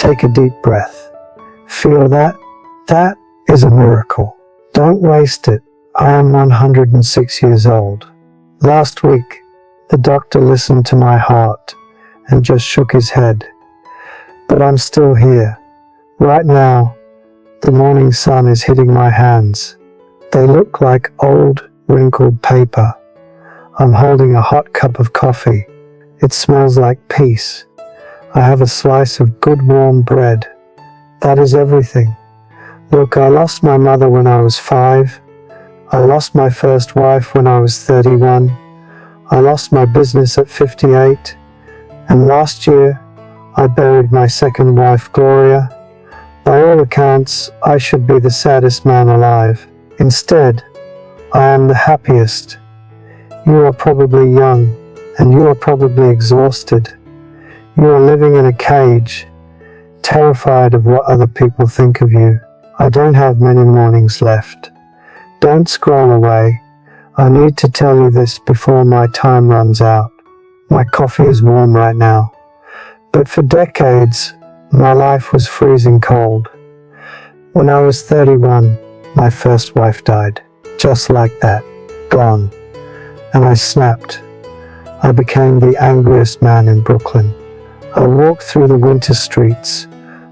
Take a deep breath. Feel that? That is a miracle. Don't waste it. I am 106 years old. Last week, the doctor listened to my heart and just shook his head. But I'm still here. Right now, the morning sun is hitting my hands. They look like old, wrinkled paper. I'm holding a hot cup of coffee. It smells like peace. I have a slice of good warm bread. That is everything. Look, I lost my mother when I was 5. I lost my first wife when I was 31. I lost my business at 58. And last year, I buried my second wife, Gloria. By all accounts, I should be the saddest man alive. Instead, I am the happiest. You are probably young, and you are probably exhausted. You are living in a cage, terrified of what other people think of you. I don't have many mornings left. Don't scroll away. I need to tell you this before my time runs out. My coffee is warm right now. But for decades, my life was freezing cold. When I was 31, my first wife died. Just like that. Gone. And I snapped. I became the angriest man in Brooklyn. I walked through the winter streets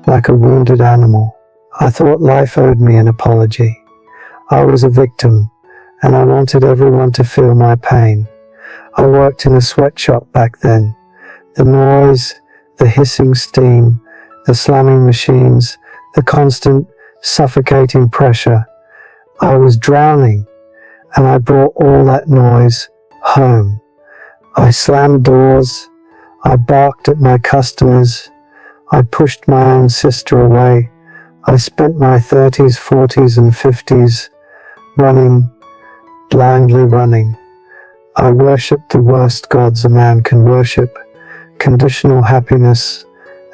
like a wounded animal. I thought life owed me an apology. I was a victim, and I wanted everyone to feel my pain. I worked in a sweatshop back then. The noise, the hissing steam, the slamming machines, the constant suffocating pressure. I was drowning, and I brought all that noise home. I slammed doors. I barked at my customers. I pushed my own sister away. I spent my 30s, 40s, and 50s running, blindly running. I worshipped the worst gods a man can worship, conditional happiness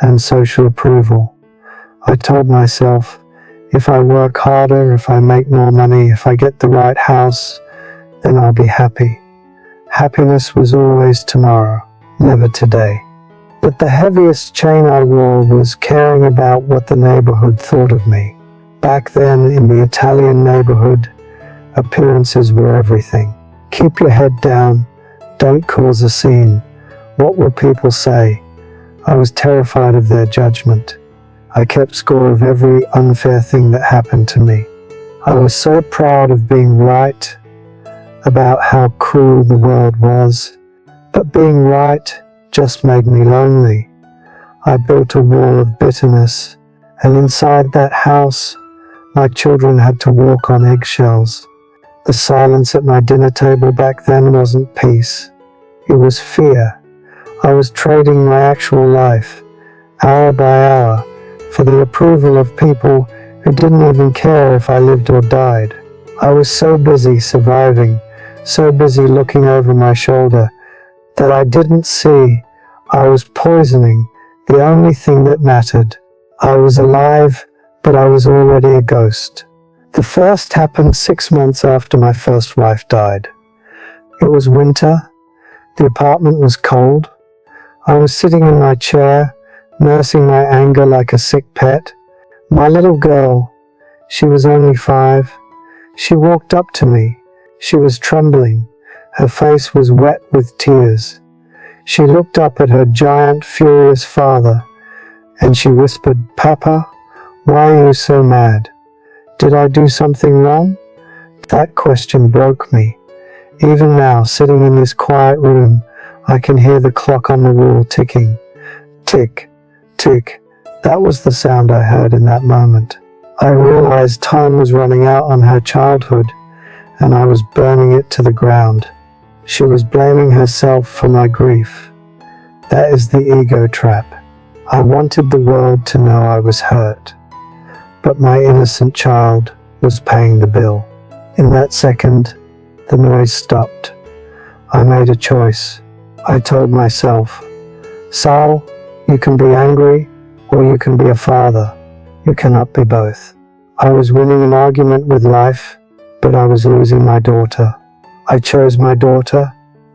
and social approval. I told myself, if I work harder, if I make more money, if I get the right house, then I'll be happy. Happiness was always tomorrow, never today. But the heaviest chain I wore was caring about what the neighborhood thought of me. Back then, in the Italian neighborhood, appearances were everything. Keep your head down. Don't cause a scene. What will people say? I was terrified of their judgment. I kept score of every unfair thing that happened to me. I was so proud of being right about how cruel the world was. But being right just made me lonely. I built a wall of bitterness, and inside that house, my children had to walk on eggshells. The silence at my dinner table back then wasn't peace. It was fear. I was trading my actual life, hour by hour, for the approval of people who didn't even care if I lived or died. I was so busy surviving, so busy looking over my shoulder, that I didn't see I was poisoning the only thing that mattered. I was alive, but I was already a ghost. The first happened 6 months after my first wife died. It was winter. The apartment was cold. I was sitting in my chair, nursing my anger like a sick pet. My little girl, she was only 5. She walked up to me. She was trembling. Her face was wet with tears. She looked up at her giant, furious father, and she whispered, "Papa, why are you so mad? Did I do something wrong?" That question broke me. Even now, sitting in this quiet room, I can hear the clock on the wall ticking. Tick, tick. That was the sound I heard in that moment. I realized time was running out on her childhood, and I was burning it to the ground. She was blaming herself for my grief. That is the ego trap. I wanted the world to know I was hurt, but my innocent child was paying the bill. In that second, the noise stopped. I made a choice. I told myself, Sal, you can be angry or you can be a father. You cannot be both. I was winning an argument with life, but I was losing my daughter. I chose my daughter,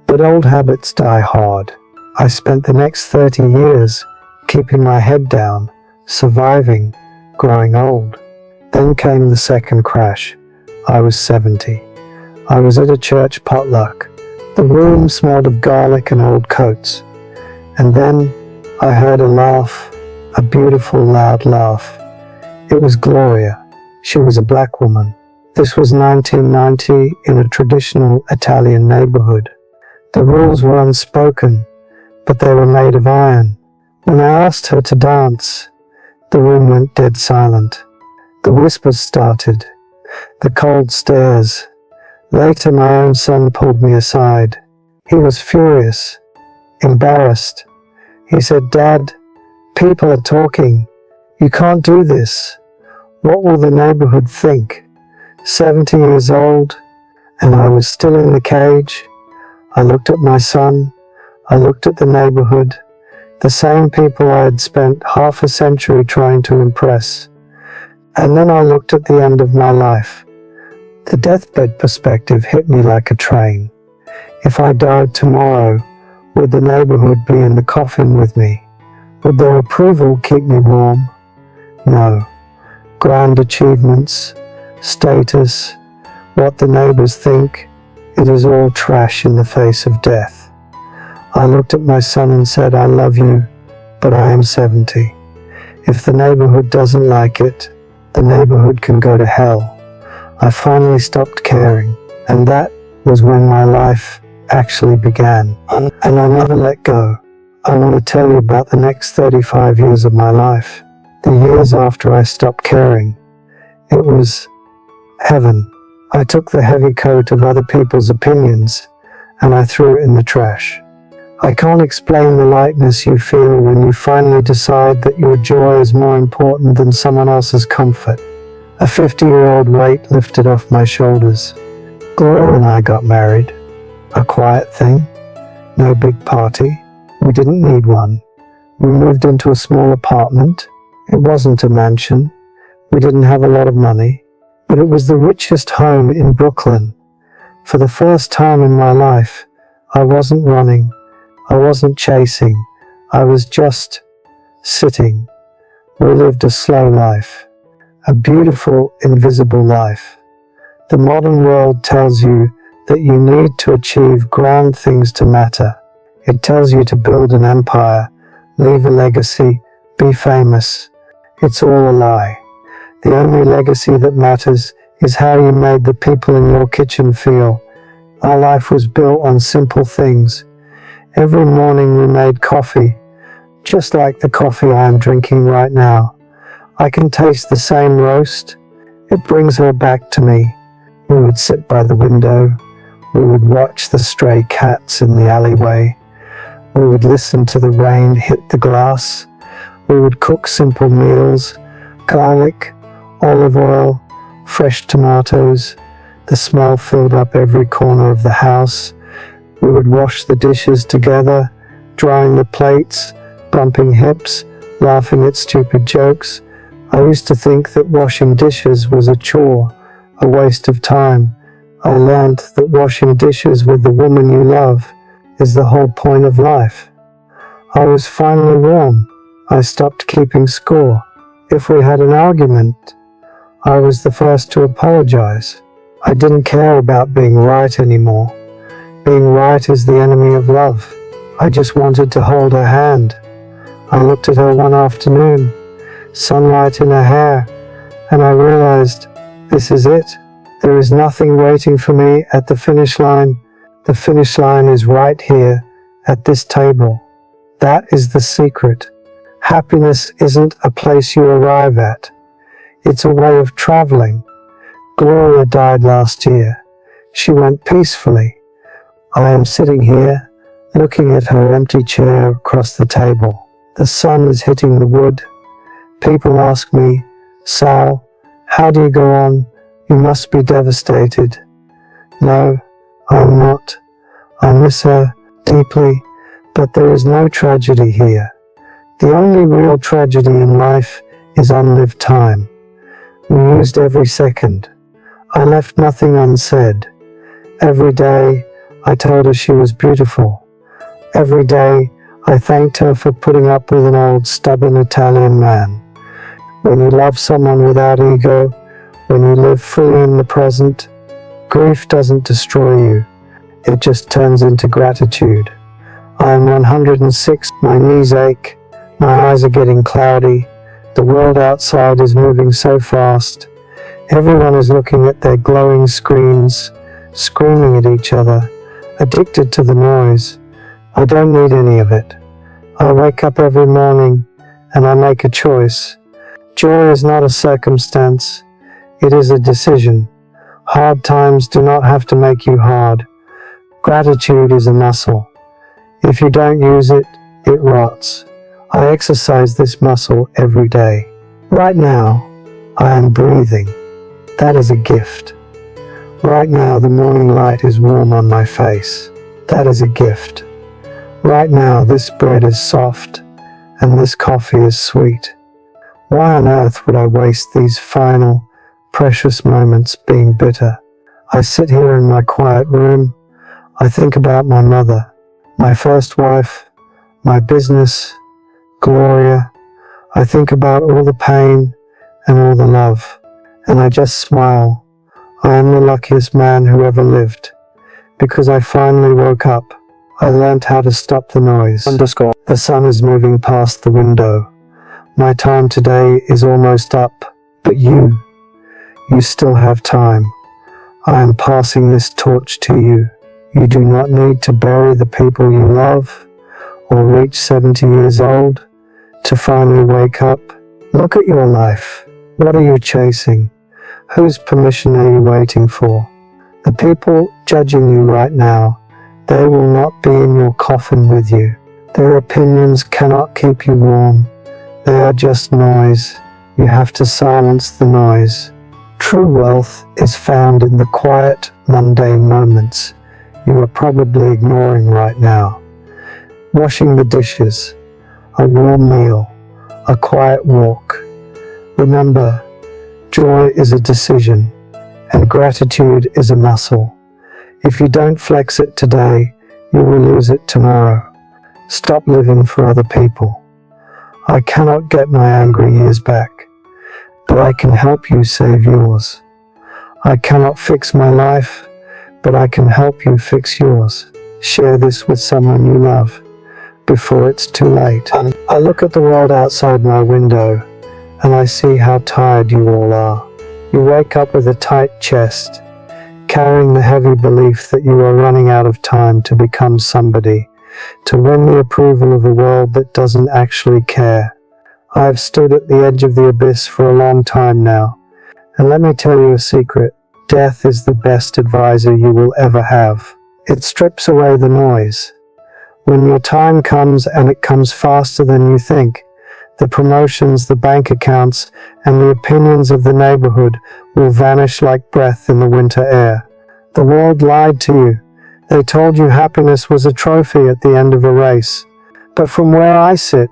but old habits die hard. I spent the next 30 years keeping my head down, surviving, growing old. Then came the second crash. I was 70. I was at a church potluck. The room smelled of garlic and old coats. And then I heard a laugh, a beautiful loud laugh. It was Gloria. She was a black woman. This was 1990 in a traditional Italian neighborhood. The rules were unspoken, but they were made of iron. When I asked her to dance, the room went dead silent. The whispers started, the cold stares. Later, my own son pulled me aside. He was furious, embarrassed. He said, "Dad, people are talking. You can't do this. What will the neighborhood think?" 70 years old, and I was still in the cage. I looked at my son. I looked at the neighborhood, the same people I had spent half a century trying to impress. And then I looked at the end of my life. The deathbed perspective hit me like a train. If I died tomorrow, would the neighborhood be in the coffin with me? Would their approval keep me warm? No. Grand achievements, status, what the neighbors think, it is all trash in the face of death. I looked at my son and said, "I love you, but I am 70. If the neighborhood doesn't like it, the neighborhood can go to hell." I finally stopped caring, and that was when my life actually began. And I never let go. I want to tell you about the next 35 years of my life. The years after I stopped caring. It was heaven. I took the heavy coat of other people's opinions and I threw it in the trash. I can't explain the lightness you feel when you finally decide that your joy is more important than someone else's comfort. A 50-year-old weight lifted off my shoulders. Gloria and I got married. A quiet thing. No big party. We didn't need one. We moved into a small apartment. It wasn't a mansion. We didn't have a lot of money, but it was the richest home in Brooklyn. For the first time in my life, I wasn't running. I wasn't chasing. I was just sitting. We lived a slow life. A beautiful, invisible life. The modern world tells you that you need to achieve grand things to matter. It tells you to build an empire, leave a legacy, be famous. It's all a lie. The only legacy that matters is how you made the people in your kitchen feel. Our life was built on simple things. Every morning we made coffee, just like the coffee I am drinking right now. I can taste the same roast. It brings her back to me. We would sit by the window. We would watch the stray cats in the alleyway. We would listen to the rain hit the glass. We would cook simple meals, garlic, olive oil, fresh tomatoes. The smell filled up every corner of the house. We would wash the dishes together, drying the plates, bumping hips, laughing at stupid jokes. I used to think that washing dishes was a chore, a waste of time. I learned that washing dishes with the woman you love is the whole point of life. I was finally warm. I stopped keeping score. If we had an argument, I was the first to apologize. I didn't care about being right anymore. Being right is the enemy of love. I just wanted to hold her hand. I looked at her one afternoon, sunlight in her hair, and I realized, this is it. There is nothing waiting for me at the finish line. The finish line is right here, at this table. That is the secret. Happiness isn't a place you arrive at. It's a way of traveling. Gloria died last year. She went peacefully. I am sitting here, looking at her empty chair across the table. The sun is hitting the wood. People ask me, "Sal, how do you go on? You must be devastated." No, I'm not. I miss her deeply, but there is no tragedy here. The only real tragedy in life is unlived time. We used every second. I left nothing unsaid. Every day, I told her she was beautiful. Every day, I thanked her for putting up with an old, stubborn Italian man. When you love someone without ego, when you live fully in the present, grief doesn't destroy you. It just turns into gratitude. I am 106, my knees ache, my eyes are getting cloudy, the world outside is moving so fast. Everyone is looking at their glowing screens, screaming at each other, addicted to the noise. I don't need any of it. I wake up every morning and I make a choice. Joy is not a circumstance, it is a decision. Hard times do not have to make you hard. Gratitude is a muscle. If you don't use it, it rots. I exercise this muscle every day. Right now, I am breathing. That is a gift. Right now, the morning light is warm on my face. That is a gift. Right now, this bread is soft and this coffee is sweet. Why on earth would I waste these final, precious moments being bitter? I sit here in my quiet room. I think about my mother, my first wife, my business, Gloria. I think about all the pain and all the love, and I just smile. I am the luckiest man who ever lived, because I finally woke up. I learned how to stop the noise. The sun is moving past the window. My time today is almost up, but you still have time. I am passing this torch to you. You do not need to bury the people you love or reach 70 years old to finally wake up. Look at your life. What are you chasing? Whose permission are you waiting for? The people judging you right now, they will not be in your coffin with you. Their opinions cannot keep you warm. They are just noise. You have to silence the noise. True wealth is found in the quiet, mundane moments you are probably ignoring right now. Washing the dishes, a warm meal, a quiet walk. Remember, joy is a decision, and gratitude is a muscle. If you don't flex it today, you will lose it tomorrow. Stop living for other people. I cannot get my angry years back, but I can help you save yours. I cannot fix my life, but I can help you fix yours. Share this with someone you love before it's too late. I look at the world outside my window and I see how tired you all are. You wake up with a tight chest, carrying the heavy belief that you are running out of time to become somebody, to win the approval of a world that doesn't actually care. I have stood at the edge of the abyss for a long time now, and let me tell you a secret. Death is the best advisor you will ever have. It strips away the noise. When your time comes, and it comes faster than you think, the promotions, the bank accounts, and the opinions of the neighborhood will vanish like breath in the winter air. The world lied to you. They told you happiness was a trophy at the end of a race. But from where I sit,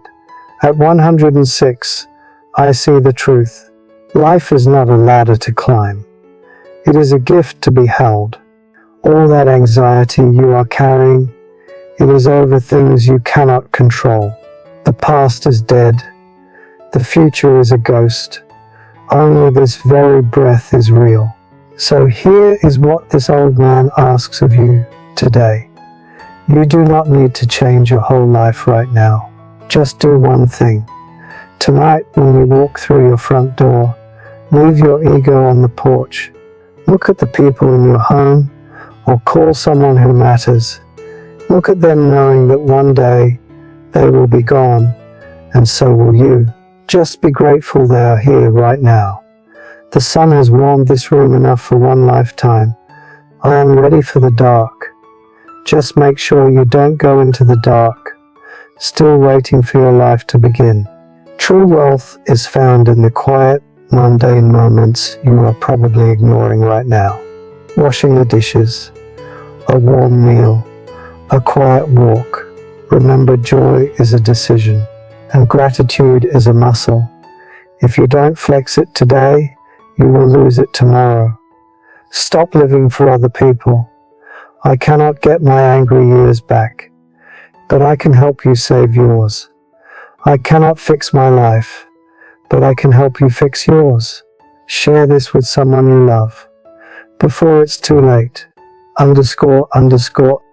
at 106, I see the truth. Life is not a ladder to climb. It is a gift to be held. All that anxiety you are carrying, it is over things you cannot control. The past is dead. The future is a ghost. Only this very breath is real. So here is what this old man asks of you today. You do not need to change your whole life right now. Just do one thing. Tonight, when you walk through your front door, leave your ego on the porch. Look at the people in your home, or call someone who matters. Look at them knowing that one day they will be gone, and so will you. Just be grateful they are here right now. The sun has warmed this room enough for one lifetime. I am ready for the dark. Just make sure you don't go into the dark, still waiting for your life to begin. True wealth is found in the quiet, mundane moments you are probably ignoring right now. Washing the dishes, a warm meal, a quiet walk. Remember, joy is a decision, and gratitude is a muscle. If you don't flex it today, you will lose it tomorrow. Stop living for other people. I cannot get my angry years back, but I can help you save yours. I cannot fix my life, but I can help you fix yours. Share this with someone you love before it's too late. ____.